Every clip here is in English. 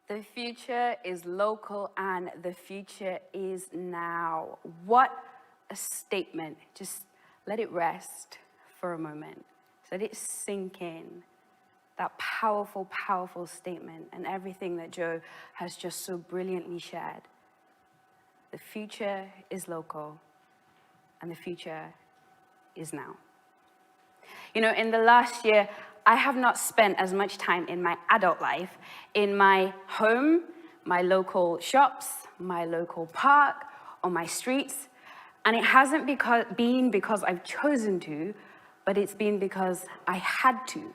The future is local and the future is now. What a statement. Just let it rest for a moment. Let it sink in. That powerful, powerful statement and everything that Joe has just so brilliantly shared. The future is local and the future is now. You know, in the last year, I have not spent as much time in my adult life in my home, my local shops, my local park, or my streets. And it hasn't been because I've chosen to, but it's been because I had to.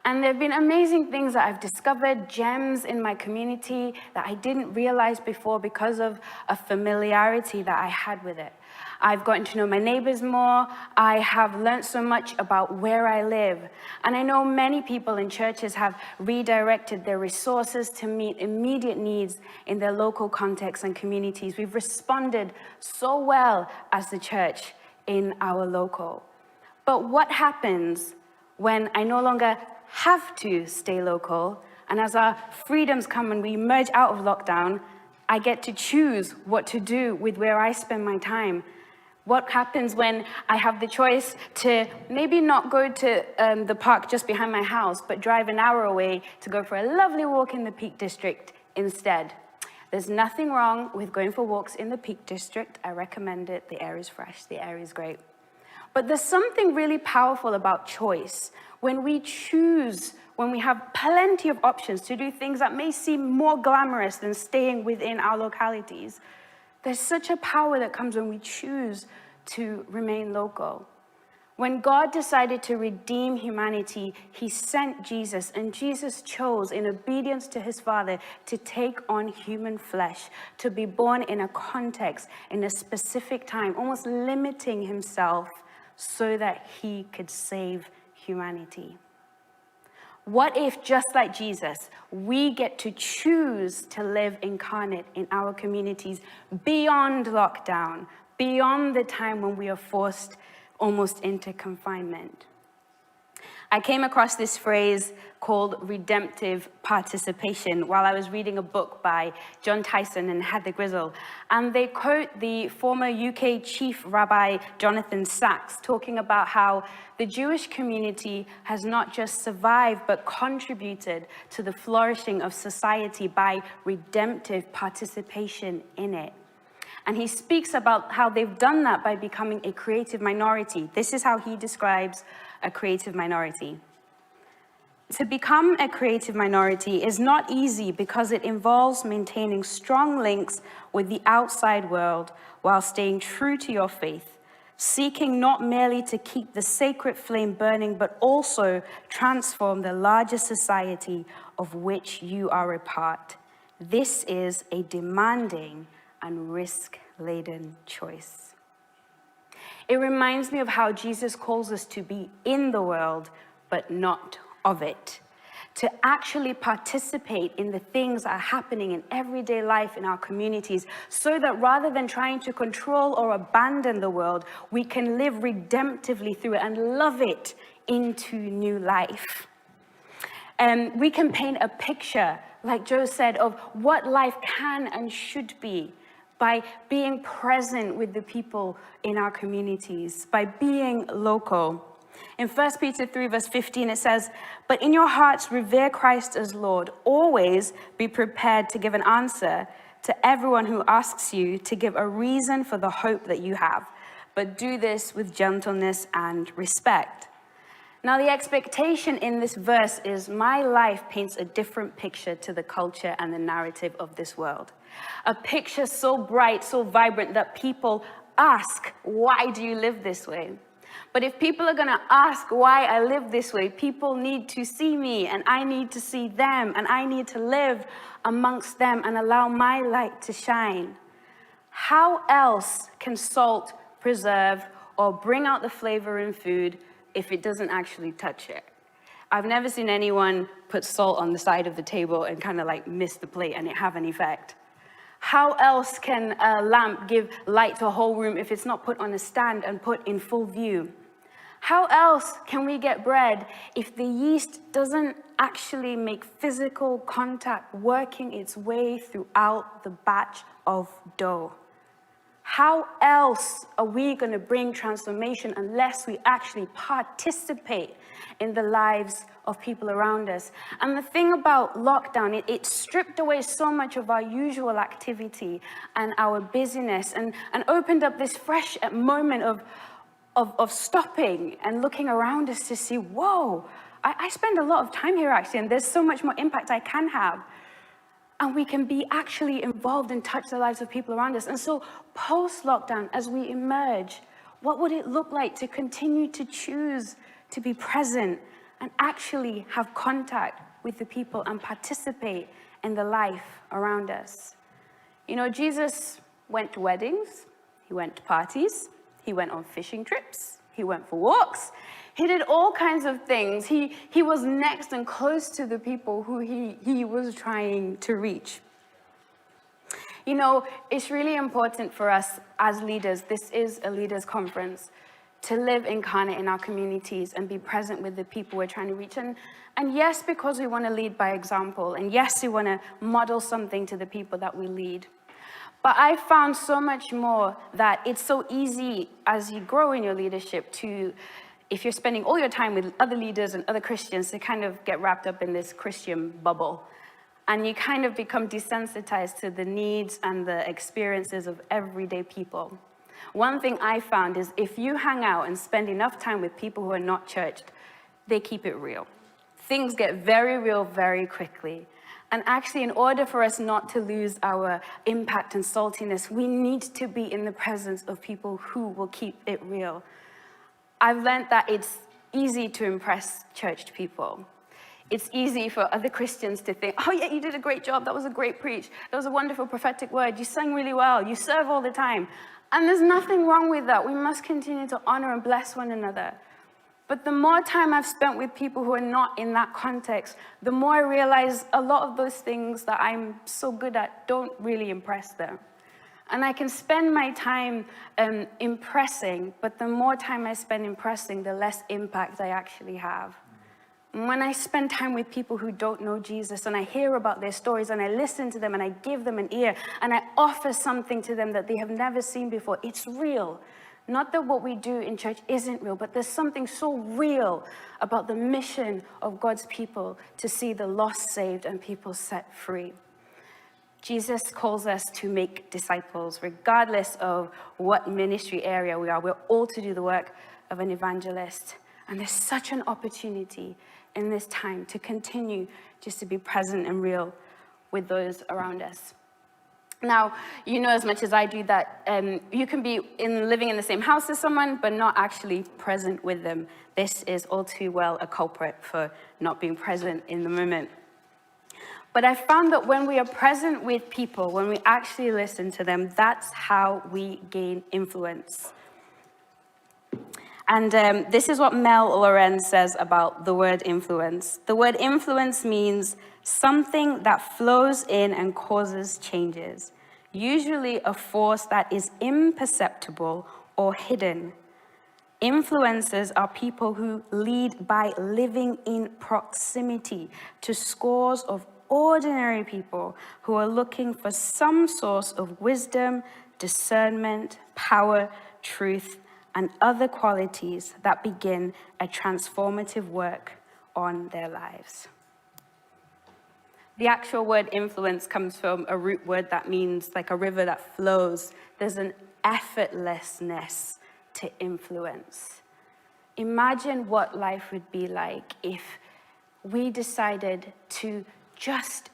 And there have been amazing things that I've discovered, gems in my community that I didn't realize before because of a familiarity that I had with it. I've gotten to know my neighbors more. I have learned so much about where I live. And I know many people in churches have redirected their resources to meet immediate needs in their local contexts and communities. We've responded so well as the church in our local. But what happens when I no longer have to stay local, and as our freedoms come and we emerge out of lockdown, I get to choose what to do with where I spend my time? What happens when I have the choice to maybe not go to the park just behind my house, but drive an hour away to go for a lovely walk in the Peak District instead? There's nothing wrong with going for walks in the Peak District. I recommend it. The air is fresh. The air is great. But there's something really powerful about choice. When we choose, when we have plenty of options to do things that may seem more glamorous than staying within our localities, there's such a power that comes when we choose to remain local. When God decided to redeem humanity, he sent Jesus, and Jesus chose, in obedience to his Father, to take on human flesh, to be born in a context, in a specific time, almost limiting himself so that he could save humanity. What if, just like Jesus, we get to choose to live incarnate in our communities beyond lockdown, beyond the time when we are forced almost into confinement? I came across this phrase called redemptive participation while I was reading a book by John Tyson and Heather Grizzle. And they quote the former UK Chief Rabbi Jonathan Sacks talking about how the Jewish community has not just survived but contributed to the flourishing of society by redemptive participation in it. And he speaks about how they've done that by becoming a creative minority. This is how he describes a creative minority. To become a creative minority is not easy because it involves maintaining strong links with the outside world while staying true to your faith, seeking not merely to keep the sacred flame burning, but also transform the larger society of which you are a part. This is a demanding and risk-laden choice. It reminds me of how Jesus calls us to be in the world, but not of it. To actually participate in the things that are happening in everyday life in our communities, so that rather than trying to control or abandon the world, we can live redemptively through it and love it into new life. We can paint a picture, like Joe said, of what life can and should be by being present with the people in our communities, by being local. In 1 Peter 3 verse 15 it says, "But in your hearts revere Christ as Lord. Always be prepared to give an answer to everyone who asks you to give a reason for the hope that you have. But do this with gentleness and respect." Now, the expectation in this verse is my life paints a different picture to the culture and the narrative of this world. A picture so bright, so vibrant that people ask, why do you live this way? But if people are going to ask why I live this way, people need to see me, and I need to see them, and I need to live amongst them and allow my light to shine. How else can salt preserve or bring out the flavor in food if it doesn't actually touch it? I've never seen anyone put salt on the side of the table and kind of like miss the plate and it have an effect. How else can a lamp give light to a whole room if it's not put on a stand and put in full view? How else can we get bread if the yeast doesn't actually make physical contact working its way throughout the batch of dough? How else are we going to bring transformation unless we actually participate in the lives of people around us? And the thing about lockdown, it stripped away so much of our usual activity and our busyness and opened up this fresh moment of stopping and looking around us to see, whoa, I spend a lot of time here actually, and there's so much more impact I can have. And we can be actually involved and touch the lives of people around us. And so post-lockdown, as we emerge, what would it look like to continue to choose to be present and actually have contact with the people and participate in the life around us? You know, Jesus went to weddings, he went to parties, he went on fishing trips, he went for walks, he did all kinds of things. He was next and close to the people who he was trying to reach. You know, it's really important for us as leaders, this is a leaders' conference, to live incarnate in our communities and be present with the people we're trying to reach. And yes, because we want to lead by example, and yes, we want to model something to the people that we lead. But I found so much more that it's so easy as you grow in your leadership to, if you're spending all your time with other leaders and other Christians, to kind of get wrapped up in this Christian bubble. And you kind of become desensitized to the needs and the experiences of everyday people. One thing I found is if you hang out and spend enough time with people who are not churched, they keep it real. Things get very real very quickly. And actually, in order for us not to lose our impact and saltiness, we need to be in the presence of people who will keep it real. I've learned that it's easy to impress churched people. It's easy for other Christians to think, oh yeah, you did a great job, that was a great preach, that was a wonderful prophetic word, you sang really well, you serve all the time. And there's nothing wrong with that. We must continue to honor and bless one another. But the more time I've spent with people who are not in that context, the more I realize a lot of those things that I'm so good at don't really impress them. And I can spend my time impressing, but the more time I spend impressing, the less impact I actually have. And when I spend time with people who don't know Jesus, and I hear about their stories, and I listen to them, and I give them an ear, and I offer something to them that they have never seen before, it's real. Not that what we do in church isn't real, but there's something so real about the mission of God's people to see the lost saved and people set free. Jesus calls us to make disciples, regardless of what ministry area we are. We're all to do the work of an evangelist. And there's such an opportunity in this time to continue just to be present and real with those around us. Now, you know as much as I do that you can be living in the same house as someone, but not actually present with them. This is all too well a culprit for not being present in the moment. But I found that when we are present with people, when we actually listen to them, that's how we gain influence. And this is what Mel Lorenz says about the word influence. The word influence means something that flows in and causes changes, usually a force that is imperceptible or hidden. Influencers are people who lead by living in proximity to scores of ordinary people who are looking for some source of wisdom, discernment, power, truth, and other qualities that begin a transformative work on their lives. The actual word influence comes from a root word that means like a river that flows. There's an effortlessness to influence. Imagine what life would be like if we decided to just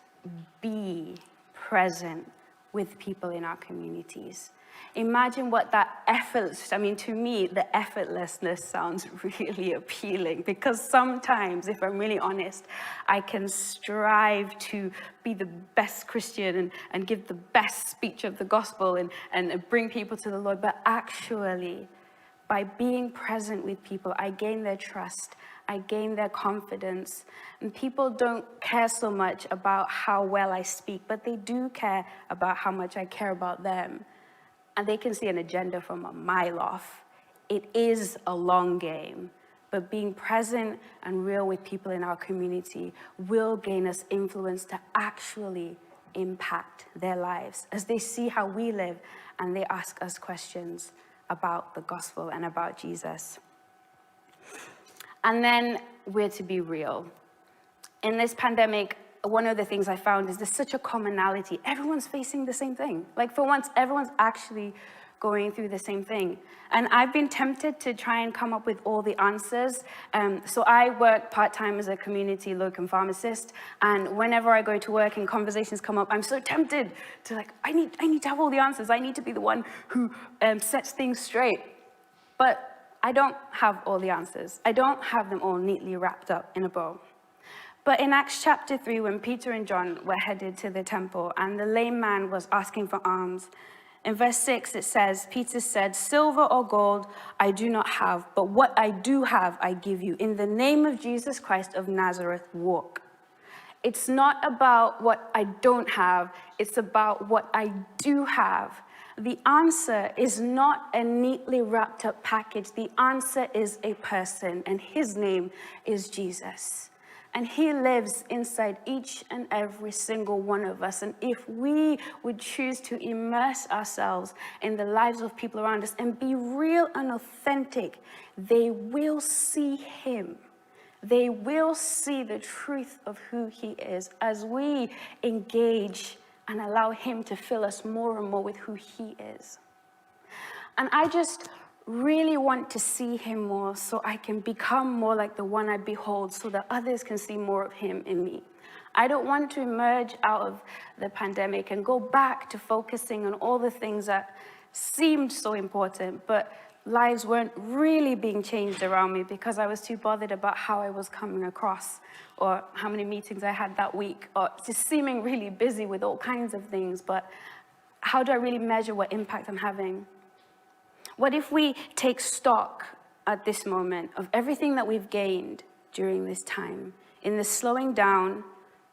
be present with people in our communities. Imagine what that to me, the effortlessness sounds really appealing, because sometimes, if I'm really honest, I can strive to be the best Christian and give the best speech of the gospel and bring people to the Lord. But actually, by being present with people, I gain their trust, I gain their confidence. And people don't care so much about how well I speak, but they do care about how much I care about them. And they can see an agenda from a mile off. It is a long game. but being present and real with people in our community will gain us influence to actually impact their lives as they see how we live and they ask us questions about the gospel and about Jesus. And then we're to be real. In this pandemic, one of the things I found is there's such a commonality. Everyone's facing the same thing. Like, for once, everyone's actually going through the same thing. And I've been tempted to try and come up with all the answers. So I work part-time as a community locum pharmacist, and whenever I go to work and conversations come up, I'm so tempted to I need to have all the answers. I need to be the one who sets things straight. But I don't have all the answers. I don't have them all neatly wrapped up in a bow. But in Acts chapter 3, when Peter and John were headed to the temple and the lame man was asking for alms, in verse 6 it says, Peter said, "Silver or gold I do not have, but what I do have I give you. In the name of Jesus Christ of Nazareth, walk." It's not about what I don't have, it's about what I do have. The answer is not a neatly wrapped up package. The answer is a person, and his name is Jesus. And he lives inside each and every single one of us. And if we would choose to immerse ourselves in the lives of people around us and be real and authentic, they will see him. They will see the truth of who he is as we engage and allow him to fill us more and more with who he is. And I just really want to see him more so I can become more like the one I behold, so that others can see more of him in me. I don't want to emerge out of the pandemic and go back to focusing on all the things that seemed so important, but lives weren't really being changed around me because I was too bothered about how I was coming across or how many meetings I had that week, or just seeming really busy with all kinds of things. But how do I really measure what impact I'm having? What if we take stock at this moment of everything that we've gained during this time, in the slowing down,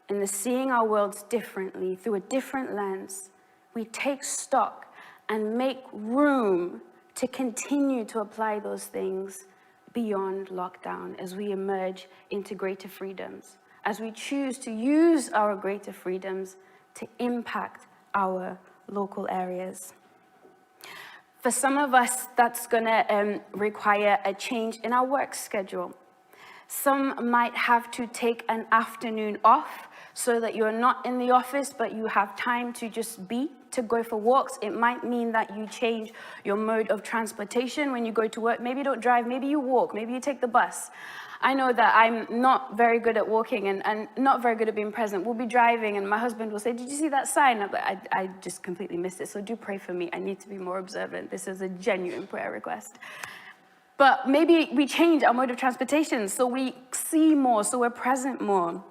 in the seeing our worlds differently, through a different lens? We take stock and make room to continue to apply those things beyond lockdown as we emerge into greater freedoms, as we choose to use our greater freedoms to impact our local areas. For some of us, that's going to require a change in our work schedule. Some might have to take an afternoon off so that you're not in the office, but you have time to just be, to go for walks. It might mean that you change your mode of transportation when you go to work. Maybe you don't drive, maybe you walk, maybe you take the bus. I know that I'm not very good at walking and not very good at being present. We'll be driving and my husband will say, "Did you see that sign?" I just completely missed it, so do pray for me. I need to be more observant. This is a genuine prayer request. But maybe we change our mode of transportation so we see more, so we're present more.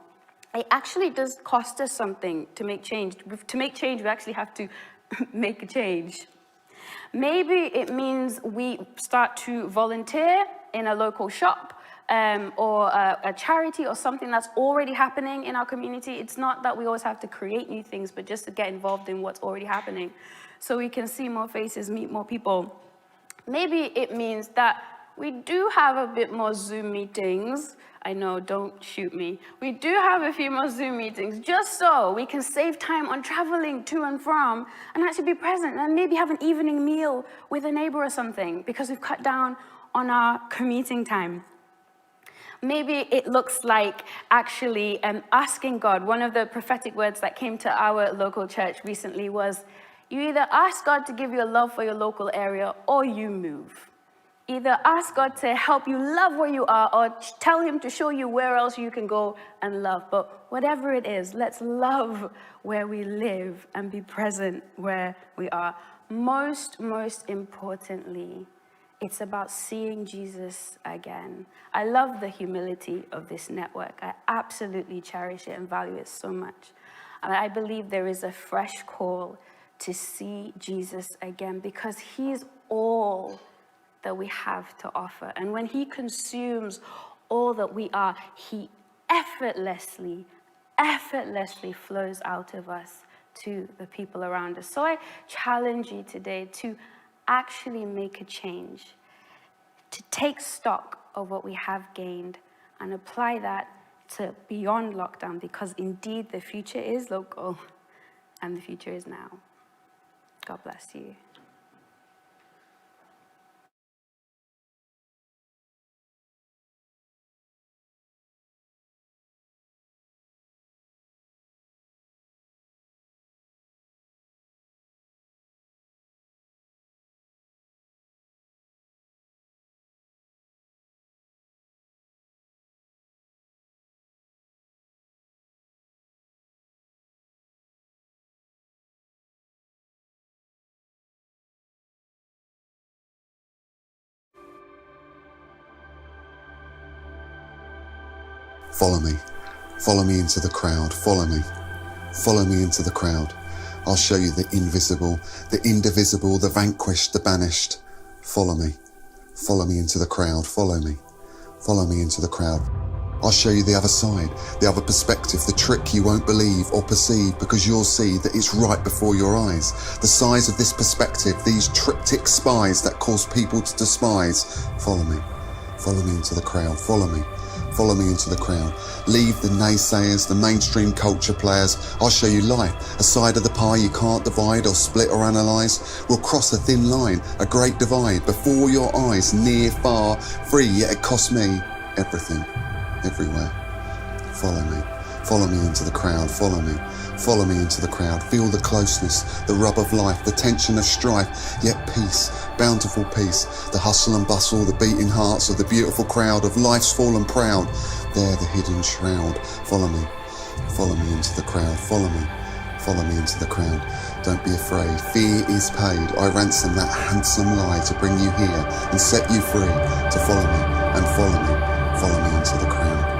It actually does cost us something to make change. To make change, we actually have to make a change. Maybe it means we start to volunteer in a local shop or a charity or something that's already happening in our community. It's not that we always have to create new things, but just to get involved in what's already happening so we can see more faces, meet more people. Maybe it means that we do have a bit more Zoom meetings. I know, don't shoot me. We do have a few more Zoom meetings just so we can save time on traveling to and from and actually be present and maybe have an evening meal with a neighbor or something because we've cut down on our commuting time. Maybe it looks like actually asking God. One of the prophetic words that came to our local church recently was, you either ask God to give you a love for your local area or you move. Either ask God to help you love where you are or tell him to show you where else you can go and love. But whatever it is, let's love where we live and be present where we are. Most importantly, it's about seeing Jesus again. I love the humility of this network. I absolutely cherish it and value it so much. And I believe there is a fresh call to see Jesus again because he's all that we have to offer. And when he consumes all that we are, he effortlessly flows out of us to the people around us. So I challenge you today to actually make a change, to take stock of what we have gained and apply that to beyond lockdown, because indeed the future is local and the future is now. God bless you. Follow me. Follow me into the crowd. Follow me. Follow me into the crowd. I'll show you the invisible, the indivisible, the vanquished, the banished. Follow me. Follow me into the crowd. Follow me. Follow me into the crowd. I'll show you the other side, the other perspective, the trick you won't believe or perceive, because you'll see that it's right before your eyes. The size of this perspective, these triptych spies that cause people to despise. Follow me. Follow me into the crowd. Follow me. Follow me into the crowd. Leave the naysayers, the mainstream culture players. I'll show you life, a side of the pie you can't divide or split or analyse. We'll cross a thin line, a great divide, before your eyes, near, far, free, yet it costs me everything, everywhere. Follow me. Follow me into the crowd. Follow me. Follow me into the crowd. Feel the closeness, the rub of life, the tension of strife, yet peace, bountiful peace, the hustle and bustle, the beating hearts of the beautiful crowd of life's fallen proud. There, the hidden shroud. Follow me. Follow me into the crowd. Follow me. Follow me into the crowd. Don't be afraid. Fear is paid. I ransom that handsome lie to bring you here and set you free to follow me and follow me. Follow me into the crowd.